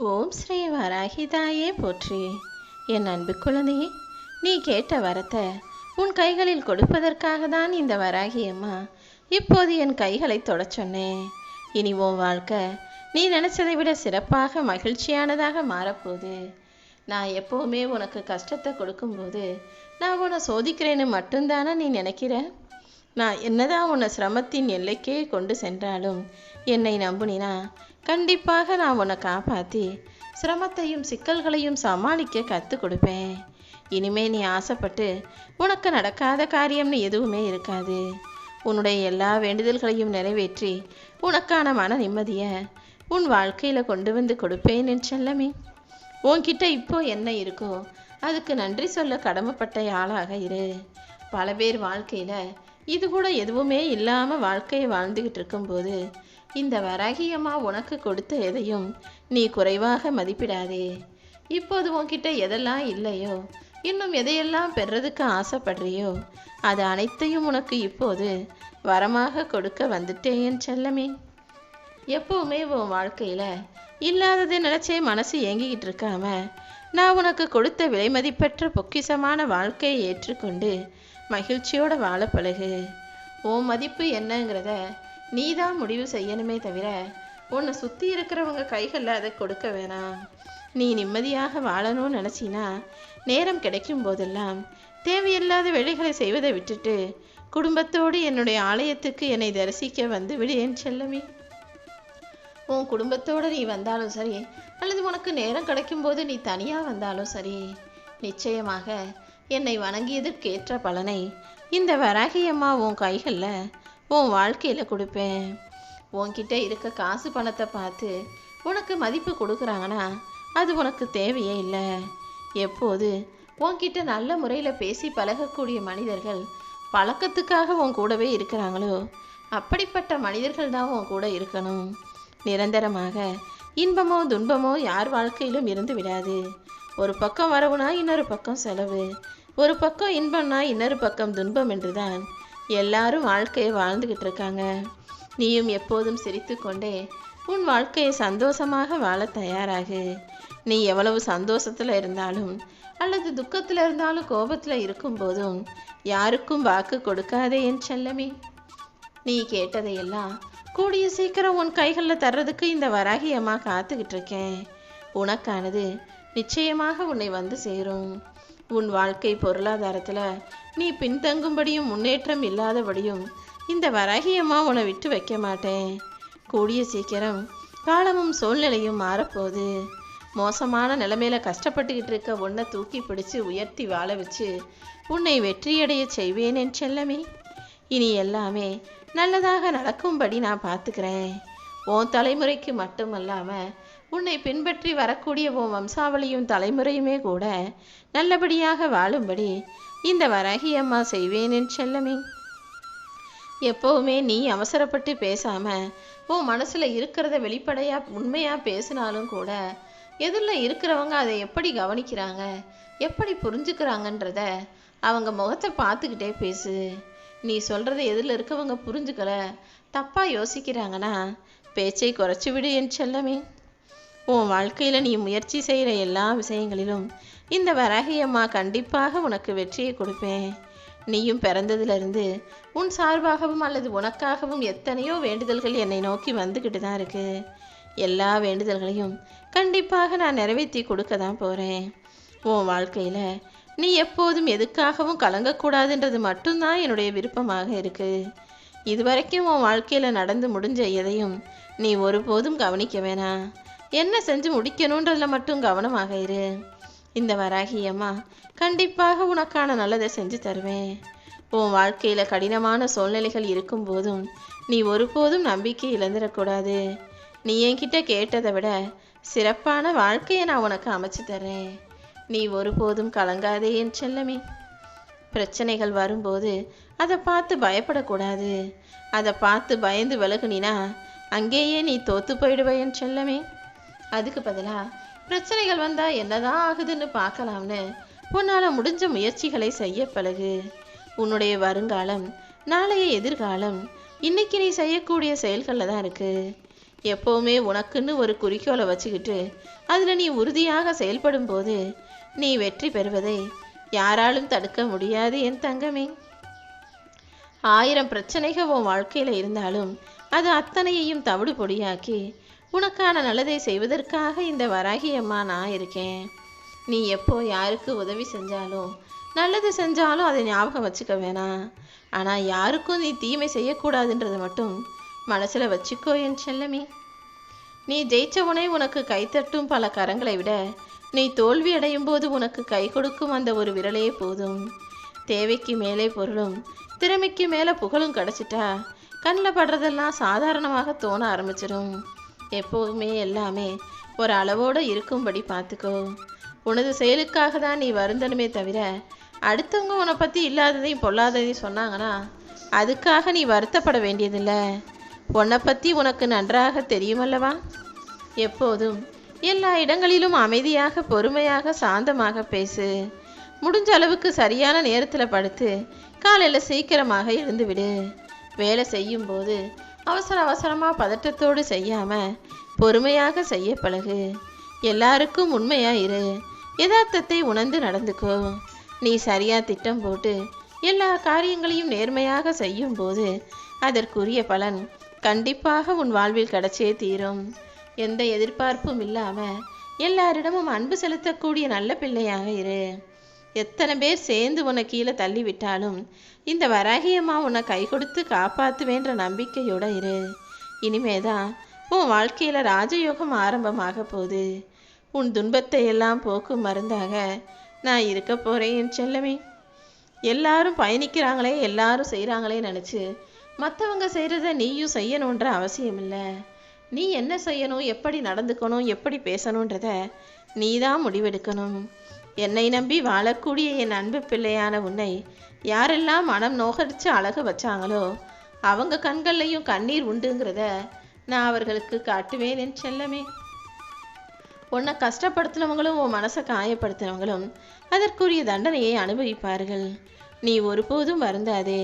ஓம் ஸ்ரீ வராகிதாயே போற்றி. என் அன்பு குழந்தையே, நீ கேட்ட வரத்தை உன் கைகளில் கொடுப்பதற்காக தான் இந்த வராகி அம்மா இப்போது என் கைகளை தொடச் சொன்னேன். இனி உன் வாழ்க்கை நீ நினைச்சதை விட சிறப்பாக மகிழ்ச்சியானதாக மாறப்போகுது. நான் எப்போவுமே உனக்கு கஷ்டத்தை கொடுக்கும்போது நான் உன்னை சோதிக்கிறேன்னு மட்டும்தானே நீ நினைக்கிற? நான் என்னதான் உன்னை சிரமத்தின் எல்லைக்கே கொண்டு சென்றாலும் என்னை நம்புனினா கண்டிப்பாக நான் உன்னை காப்பாற்றி சிரமத்தையும் சிக்கல்களையும் சமாளிக்க கற்றுக் கொடுப்பேன். இனிமே நீ ஆசைப்பட்டு உனக்கு நடக்காத காரியம்னு எதுவுமே இருக்காது. உன்னுடைய எல்லா வேண்டுதல்களையும் நிறைவேற்றி உனக்கான மன நிம்மதியை உன் வாழ்க்கையில் கொண்டு வந்து கொடுப்பேன் என் செல்லமே. உன்கிட்ட இப்போ என்ன இருக்கோ அதுக்கு நன்றி சொல்ல கடமைப்பட்ட ஆளாக இரு. பல பேர் வாழ்க்கையில் இது கூட எதுவுமே இல்லாமல் வாழ்க்கையை வாழ்ந்துக்கிட்டு இருக்கும்போது இந்த வராகியம்மா உனக்கு கொடுத்த எதையும் நீ குறைவாக மதிப்பிடாதே. இப்போது உன்கிட்ட எதெல்லாம் இல்லையோ, இன்னும் எதையெல்லாம் பெறதுக்கு ஆசைப்படுறியோ அது அனைத்தையும் உனக்கு இப்போது வரமாக கொடுக்க வந்துட்டேன் என் செல்லமே. எப்பவுமே உன் வாழ்க்கையில் இல்லாததை நினச்சே மனசு ஏங்கிக்கிட்டு இருக்காம நான் உனக்கு கொடுத்த விலை மதிப்பற்ற பொக்கிசமான வாழ்க்கையை ஏற்றுக்கொண்டு மகிழ்ச்சியோட வாழ பழகு. உன் மதிப்பு என்னங்கிறத நீ தான் முடிவு செய்யணுமே தவிர உன்னை சுற்றி இருக்கிறவங்க கைகளில் அதை கொடுக்க வேணாம். நீ நிம்மதியாக வாழணும்னு நினச்சினா நேரம் கிடைக்கும் போதெல்லாம் தேவையில்லாத வேலைகளை செய்வதை விட்டுட்டு குடும்பத்தோடு என்னுடைய ஆலயத்துக்கு என்னை தரிசிக்க வந்து விடு என் செல்லமே. உன் குடும்பத்தோடு நீ வந்தாலும் சரி, அல்லது உனக்கு நேரம் கிடைக்கும்போது நீ தனியாக வந்தாலும் சரி, நிச்சயமாக என்னை வணங்கியதற்கேற்ற பலனை இந்த வராகியம்மா உன் கைகளில் உன் வாழ்க்கையில் கொடுப்பேன். உன்கிட்ட இருக்க காசு பணத்தை பார்த்து உனக்கு மதிப்பு கொடுக்குறாங்கன்னா அது உனக்கு தேவையே இல்லை. எப்போது உன்கிட்ட நல்ல முறையில் பேசி பழகக்கூடிய மனிதர்கள் பழக்கத்துக்காக உன் கூடவே இருக்கிறாங்களோ அப்படிப்பட்ட மனிதர்கள் தான் உன் கூட இருக்கணும். நிரந்தரமாக இன்பமோ துன்பமோ யார் வாழ்க்கையிலும் இருந்து விடாது. ஒரு பக்கம் வரவுனா இன்னொரு பக்கம் செலவு, ஒரு பக்கம் இன்பம்னா இன்னொரு பக்கம் துன்பம் என்றுதான் எல்லாரும் வாழ்க்கையை வாழ்ந்துக்கிட்டு இருக்காங்க. நீயும் எப்போதும் சிரித்து கொண்டே உன் வாழ்க்கையை சந்தோஷமாக வாழ தயாராகு. நீ எவ்வளவு சந்தோஷத்தில் இருந்தாலும் அல்லது துக்கத்தில் இருந்தாலும் கோபத்தில் இருக்கும்போதும் யாருக்கும் வாக்கு கொடுக்காதே என் செல்லமே. நீ கேட்டதையெல்லாம் கூடிய சீக்கிரம் உன் கைகளில் தர்றதுக்கு இந்த வராகி அம்மா காத்துக்கிட்டு இருக்கேன். உனக்கானது நிச்சயமாக உன்னை வந்து சேரும். உன் வாழ்க்கை பொருளாதாரத்தில் நீ பின்தங்கும்படியும் முன்னேற்றம் இல்லாதபடியும் இந்த வராகியம்மா உன்னை விட்டு வைக்க மாட்டேன். கூடிய சீக்கிரம் காலமும் சூழ்நிலையும் மாறப்போகுது. மோசமான நிலைமையில கஷ்டப்பட்டுக்கிட்டு இருக்க உன்னை தூக்கி பிடிச்சு உயர்த்தி வாழ வச்சு உன்னை வெற்றியடைய செய்வேன் என் செல்லமே. இனி எல்லாமே நல்லதாக நடக்கும்படி நான் பார்த்துக்கிறேன். உன் தலைமுறைக்கு மட்டுமல்லாமல் உன்னை பின்பற்றி வரக்கூடிய உன் வம்சாவளியும் தலைமுறையுமே கூட நல்லபடியாக வாழும்படி இந்த வராகி அம்மா செய்வேன் என் செல்லமே. எப்போவுமே நீ அவசரப்பட்டு பேசாமல் உன் மனசில் இருக்கிறத வெளிப்படையாக உண்மையாக பேசினாலும் கூட எதிரில் இருக்கிறவங்க அதை எப்படி கவனிக்கிறாங்க, எப்படி புரிஞ்சுக்கிறாங்கன்றத அவங்க முகத்தை பார்த்துக்கிட்டே பேசு. நீ சொல்கிறத எதிரில் இருக்கவங்க புரிஞ்சுக்கல, தப்பாக யோசிக்கிறாங்கன்னா பேச்சை குறைச்சி விடு என் செல்லமே. உன் வாழ்க்கையில் நீ முயற்சி செய்கிற எல்லா விஷயங்களிலும் இந்த வராகியம்மா கண்டிப்பாக உனக்கு வெற்றியை கொடுப்பேன். நீயும் பிறந்ததிலிருந்து உன் சார்பாகவும் அல்லது உனக்காகவும் எத்தனையோ வேண்டுதல்கள் என்னை நோக்கி வந்துக்கிட்டு தான் இருக்கு. எல்லா வேண்டுதல்களையும் கண்டிப்பாக நான் நிறைவேற்றி கொடுக்க தான் போகிறேன். உன் வாழ்க்கையில் நீ எப்போதும் எதுக்காகவும் கலங்கக்கூடாதுன்றது மட்டும்தான் என்னுடைய விருப்பமாக இருக்குது. இதுவரைக்கும் உன் வாழ்க்கையில் நடந்து முடிஞ்ச எதையும் நீ ஒருபோதும் கவனிக்க வேணாம். என்ன செஞ்சு முடிக்கணுன்றதில் மட்டும் கவனமாக இரு. இந்த வராகியம்மா கண்டிப்பாக உனக்கான நல்லதை செஞ்சு தருவேன். உன் வாழ்க்கையில் கடினமான சூழ்நிலைகள் இருக்கும்போதும் நீ ஒருபோதும் நம்பிக்கை இழந்துடக்கூடாது. நீ என்கிட்ட கேட்டதை விட சிறப்பான வாழ்க்கையை நான் உனக்கு அமைச்சு தரேன். நீ ஒருபோதும் கலங்காதே என் செல்லமே. பிரச்சனைகள் வரும்போது அதை பார்த்து பயப்படக்கூடாது. அதை பார்த்து பயந்து விலகுனினா அங்கேயே நீ தோத்து போயிடுவ என் செல்லமே. அதுக்கு பதிலாக பிரச்சனைகள் வந்தால் என்னதான் ஆகுதுன்னு பார்க்கலாம்னு உன்னால் முடிஞ்ச முயற்சிகளை செய்ய பழகு. உன்னுடைய வருங்காலம் நாளைய எதிர்காலம் இன்னைக்கு நீ செய்யக்கூடிய செயல்களில் தான் இருக்குது. எப்போவுமே உனக்குன்னு ஒரு குறிக்கோளை வச்சுக்கிட்டு அதில் நீ உறுதியாக செயல்படும் போது நீ வெற்றி பெறுவதை யாராலும் தடுக்க முடியாது என் தங்கமே. 1000 பிரச்சனைகள் உன் வாழ்க்கையில் இருந்தாலும் அது அத்தனையையும் தவிடு பொடியாக்கி உனக்கான நல்லதை செய்வதற்காக இந்த வராகி அம்மா நான் இருக்கேன். நீ எப்போ யாருக்கு உதவி செஞ்சாலும் நல்லது செஞ்சாலும் அதை ஞாபகம் வச்சுக்க வேணாம். ஆனால் யாருக்கும் நீ தீமை செய்யக்கூடாதுன்றதை மட்டும் மனசில் வச்சுக்கோ என் செல்லமே. நீ ஜெயிச்சவனே உனக்கு கைத்தட்டும் பல கரங்களை விட நீ தோல்வி அடையும் போது உனக்கு கை கொடுக்கும் அந்த ஒரு விரலே போதும். தேவைக்கு மேலே பொருளும் திறமைக்கு மேலே புகழும் கிடச்சிட்டா கண்ணில் படுறதெல்லாம் சாதாரணமாக தோண ஆரம்பிச்சிடும். எப்போதுமே எல்லாமே ஒரு அளவோடு இருக்கும்படி பார்த்துக்கோ. உனது செயலுக்காக தான் நீ வருந்தணுமே தவிர அடுத்தவங்க உன்னை பற்றி இல்லாததையும் பொல்லாததையும் சொன்னாங்கன்னா அதுக்காக நீ வருத்தப்பட வேண்டியதில்லை. உன்னை பற்றி உனக்கு நன்றாக தெரியுமல்லவா. எப்போதும் எல்லா இடங்களிலும் அமைதியாக பொறுமையாக சாந்தமாக பேசு. முடிஞ்ச அளவுக்கு சரியான நேரத்தில் படுத்து காலையில் சீக்கிரமாக எழுந்துவிடு. வேலை செய்யும்போது அவசரமாக பதட்டத்தோடு செய்யாமல் பொறுமையாக செய்ய பழகு. எல்லாருக்கும் உண்மையாக இரு. யதார்த்தத்தை உணர்ந்து நடந்துக்கோ. நீ சரியாக திட்டம் போட்டு எல்லா காரியங்களையும் நேர்மையாக செய்யும் போது அதற்குரிய பலன் கண்டிப்பாக உன் வாழ்வில் கிடைச்சே தீரும். எந்த எதிர்பார்ப்பும் இல்லாமல் எல்லாரிடமும் அன்பு செலுத்தக்கூடிய நல்ல பிள்ளையாக இரு. எத்தனை பேர் சேர்ந்து உன்னை கீழே தள்ளிவிட்டாலும் இந்த வராகியம்மா உன்னை கை கொடுத்து காப்பாற்றுவேன்ற நம்பிக்கையோடு இரு. இனிமேதான் உன் வாழ்க்கையில் ராஜயோகம் ஆரம்பமாக போகுது. உன் துன்பத்தை எல்லாம் போக்கும் மருந்தாக நான் இருக்க போகிறேன் என் செல்லமே. எல்லாரும் பயணிக்கிறாங்களே எல்லாரும் செய்கிறாங்களே நினச்சி மற்றவங்க செய்கிறத நீயும் செய்யணுன்ற அவசியம் இல்லை. நீ என்ன செய்யணும், எப்படி நடந்துக்கணும், எப்படி பேசணுன்றத நீ தான் முடிவெடுக்கணும். என்னை நம்பி வாழக்கூடிய என் அன்பு பிள்ளையான உன்னை யாரெல்லாம் மனம் நோகடிச்சு அழக வச்சாங்களோ அவங்க கண்கள்லையும் கண்ணீர் உண்டுங்கிறத நான் அவர்களுக்கு காட்டுவேன் என் செல்லமே. உன்னை கஷ்டப்படுத்தினவங்களும் உன் மனசை காயப்படுத்தினவங்களும் அதற்குரிய தண்டனையை அனுபவிப்பார்கள். நீ ஒருபோதும் வருந்தாதே.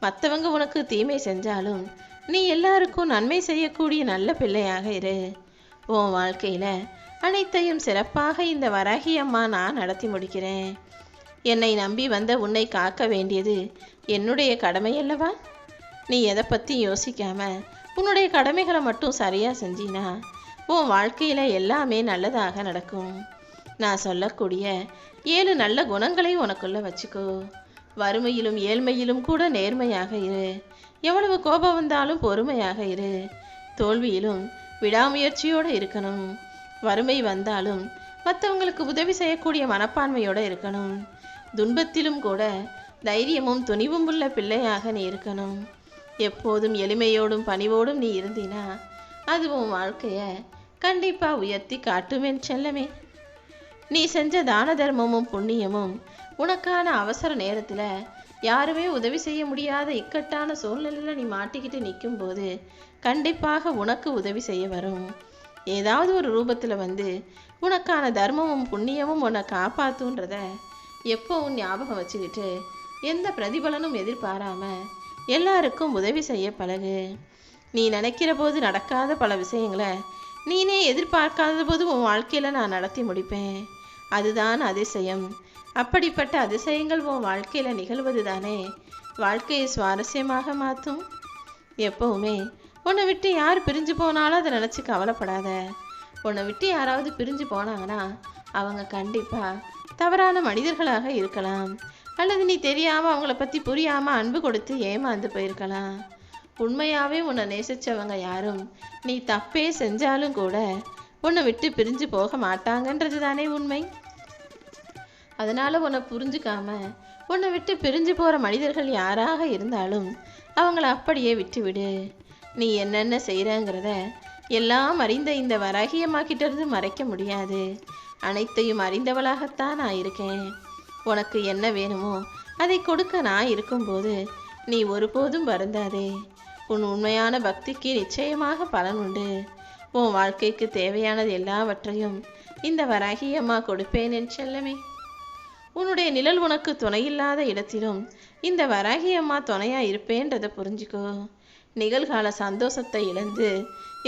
மற்றவங்க உனக்கு தீமை செஞ்சாலும் நீ எல்லாருக்கும் நன்மை செய்யக்கூடிய நல்ல பிள்ளையாக இரு. உன் வாழ்க்கையில் அனைத்தையும் சிறப்பாக இந்த வராகி அம்மா நான் நடத்தி முடிக்கிறேன். என்னை நம்பி வந்த உன்னை காக்க வேண்டியது என்னுடைய கடமை அல்லவா. நீ எதை பற்றி யோசிக்காம உன்னுடைய கடமைகளை மட்டும் சரியாக செஞ்சினா உன் வாழ்க்கையில் எல்லாமே நல்லதாக நடக்கும். நான் சொல்லக்கூடிய 7 நல்ல குணங்களை உனக்குள்ள வச்சுக்கோ. வறுமையிலும் ஏழ்மையிலும் கூட நேர்மையாக இரு. எவ்வளவு கோபம் வந்தாலும் பொறுமையாக இரு. தோல்வியிலும் விடாமுயற்சியோடு இருக்கணும். வறுமை வந்தாலும் மற்றவங்களுக்கு உதவி செய்யக்கூடிய மனப்பான்மையோடு இருக்கணும். துன்பத்திலும் கூட தைரியமும் துணிவும் உள்ள பிள்ளையாக நீ இருக்கணும். எப்போதும் எளிமையோடும் பணிவோடும் நீ இருந்தினா அது உன் வாழ்க்கையை கண்டிப்பாக உயர்த்தி காட்டும் என் செல்லமே. நீ செஞ்ச தான தர்மமும் புண்ணியமும் உனக்கான அவசர நேரத்தில் யாருமே உதவி செய்ய முடியாத இக்கட்டான சூழ்நிலையில் நீ மாட்டிக்கிட்டு நிற்கும்போது கண்டிப்பாக உனக்கு உதவி செய்ய வரும். ஏதாவது ஒரு ரூபத்தில் வந்து உனக்கான தர்மமும் புண்ணியமும் உன்னை காப்பாற்றுன்றத எப்போவும் ஞாபகம் வச்சுக்கிட்டு எந்த பிரதிபலனும் எதிர்பாராம எல்லாருக்கும் உதவி செய்ய பழகு. நீ நினைக்கிற போது நடக்காத பல விஷயங்களை நீனே எதிர்பார்க்காத போது உன் வாழ்க்கையில் நான் நடத்தி முடிப்பேன். அதுதான் அதிசயம். அப்படிப்பட்ட அதிசயங்கள் உன் வாழ்க்கையில் நிகழ்வது தானே வாழ்க்கையை சுவாரஸ்யமாக மாற்றும். எப்போவுமே உன்னை விட்டு யார் பிரிஞ்சு போனாலும் அதை நினச்சி கவலைப்படாத. உன்னை விட்டு யாராவது பிரிஞ்சு போனாங்கன்னா அவங்க கண்டிப்பாக தவறான மனிதர்களாக இருக்கலாம், அல்லது நீ தெரியாமல் அவங்கள பற்றி புரியாமல் அன்பு கொடுத்து ஏமாந்து போயிருக்கலாம். உண்மையாகவே உன்னை நேசித்தவங்க யாரும் நீ தப்பே செஞ்சாலும் கூட உன்னை விட்டு பிரிஞ்சு போக மாட்டாங்கன்றது தானே உண்மை. அதனால் உன்னை புரிஞ்சுக்காம உன்னை விட்டு பிரிஞ்சு போகிற மனிதர்கள் யாராக இருந்தாலும் அவங்கள அப்படியே விட்டுவிடு. நீ என்னென்ன செய்கிறங்கிறத எல்லாம் அறிந்த இந்த வராகியம்மாக்கிட்டேருந்து மறைக்க முடியாது. அனைத்தையும் அறிந்தவளாகத்தான் நான் இருக்கேன். உனக்கு என்ன வேணுமோ அதை கொடுக்க நான் இருக்கும்போது நீ ஒருபோதும் வருந்தாதே. உன் உண்மையான பக்திக்கு நிச்சயமாக பலன் உண்டு. உன் வாழ்க்கைக்கு தேவையானது எல்லாவற்றையும் இந்த வராகியம்மா கொடுப்பேன் என் செல்லமே. உன்னுடைய நிழல் உனக்கு துணையில்லாத இடத்திலும் இந்த வராகியம்மா துணையாக இருப்பேன்றதை புரிஞ்சுக்கோ. நிகழ்கால சந்தோஷத்தை இழந்து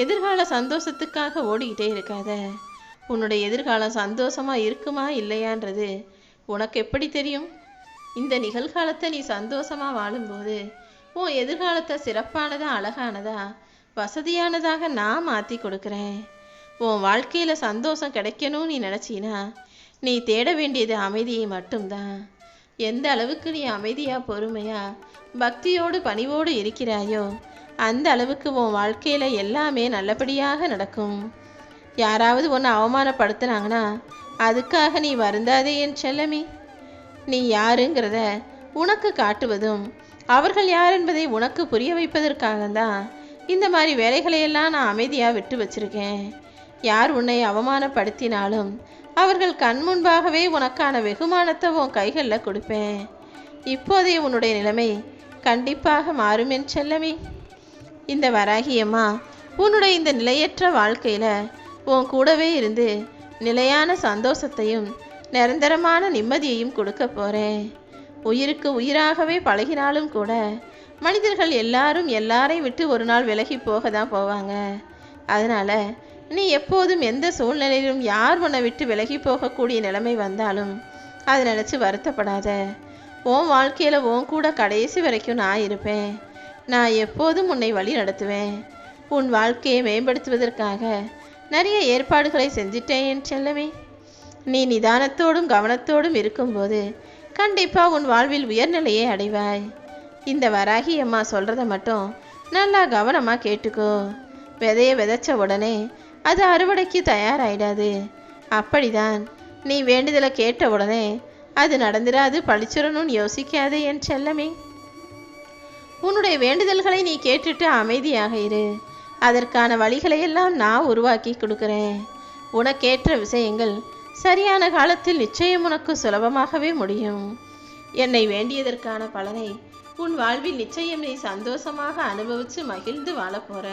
எதிர்கால சந்தோஷத்துக்காக ஓடிக்கிட்டே இருக்காத. உன்னுடைய எதிர்காலம் சந்தோஷமாக இருக்குமா இல்லையான்றது உனக்கு எப்படி தெரியும்? இந்த நிகழ்காலத்தை நீ சந்தோஷமாக வாழும்போது உன் எதிர்காலத்தை சிறப்பானதா, அழகானதா, வசதியானதாக நான் மாற்றி கொடுக்குறேன். உன் வாழ்க்கையில் சந்தோஷம் கிடைக்கணும்னு நீ நினச்சினா நீ தேட வேண்டியது அமைதியை மட்டும்தான். எந்த அளவுக்கு நீ அமைதியாக, பொறுமையாக, பக்தியோடு, பணிவோடு இருக்கிறாயோ அந்த அளவுக்கு உன் வாழ்க்கையில் எல்லாமே நல்லபடியாக நடக்கும். யாராவது உன்னை அவமானப்படுத்துனாங்கன்னா அதுக்காக நீ வருந்தாதே என் செல்லமே. நீ யாருங்கிறத உனக்கு காட்டுவதும் அவர்கள் யார் என்பதை உனக்கு புரிய வைப்பதற்காகத்தான் இந்த மாதிரி வேலைகளையெல்லாம் நான் அமைதியாக விட்டு வச்சிருக்கேன். யார் உன்னை அவமானப்படுத்தினாலும் அவர்கள் கண் முன்பாகவே உனக்கான வெகுமானத்தை உன் கைகளில் கொடுப்பேன். இப்போதே உன்னுடைய நிலைமை கண்டிப்பாக மாறும் என் செல்லமே. இந்த வராகியம்மா உன்னுடைய இந்த நிலையற்ற வாழ்க்கையில் உன் கூடவே இருந்து நிலையான சந்தோஷத்தையும் நிரந்தரமான நிம்மதியையும் கொடுக்க போகிறேன். உயிருக்கு உயிராகவே பழகினாலும் கூட மனிதர்கள் எல்லாரும் எல்லாரையும் விட்டு ஒரு நாள் விலகி போக தான் போவாங்க. அதனால் நீ எப்போதும் எந்த சூழ்நிலையிலும் யார் உன்னை விட்டு விலகி போகக்கூடிய நிலைமை வந்தாலும் அதை நினச்சி வருத்தப்படாத. உன் வாழ்க்கையில் உன் கூட கடைசி வரைக்கும் நான் இருப்பேன். நான் எப்போதும் உன்னை வழி நடத்துவேன். உன் வாழ்க்கையை மேம்படுத்துவதற்காக நிறைய ஏற்பாடுகளை செஞ்சிட்டேன் என் செல்லமே. நீ நிதானத்தோடும் கவனத்தோடும் இருக்கும்போது கண்டிப்பாக உன் வாழ்வில் உயர்நிலையை அடைவாய். இந்த வராகி அம்மா சொல்கிறத மட்டும் நல்லா கவனமாக கேட்டுக்கோ. விதையை விதைச்ச உடனே அது அறுவடைக்கு தயாராகிடாது. அப்படிதான் நீ வேண்டுதலை கேட்ட உடனே அது நடந்துடாது, பழிச்சிடணும்னு யோசிக்காதே என் செல்லமே. உன்னுடைய வேண்டுதல்களை நீ கேட்டுட்டு அமைதியாக இரு. அதற்கான வழிகளையெல்லாம் நான் உருவாக்கி கொடுக்குறேன். உனக்கேற்ற விஷயங்கள் சரியான காலத்தில் நிச்சயம் உனக்கு சுலபமாகவே முடியும். என்னை வேண்டியதற்கான பலனை உன் வாழ்வில் நிச்சயம் நீ சந்தோஷமாக அனுபவித்து மகிழ்ந்து வாழ போற.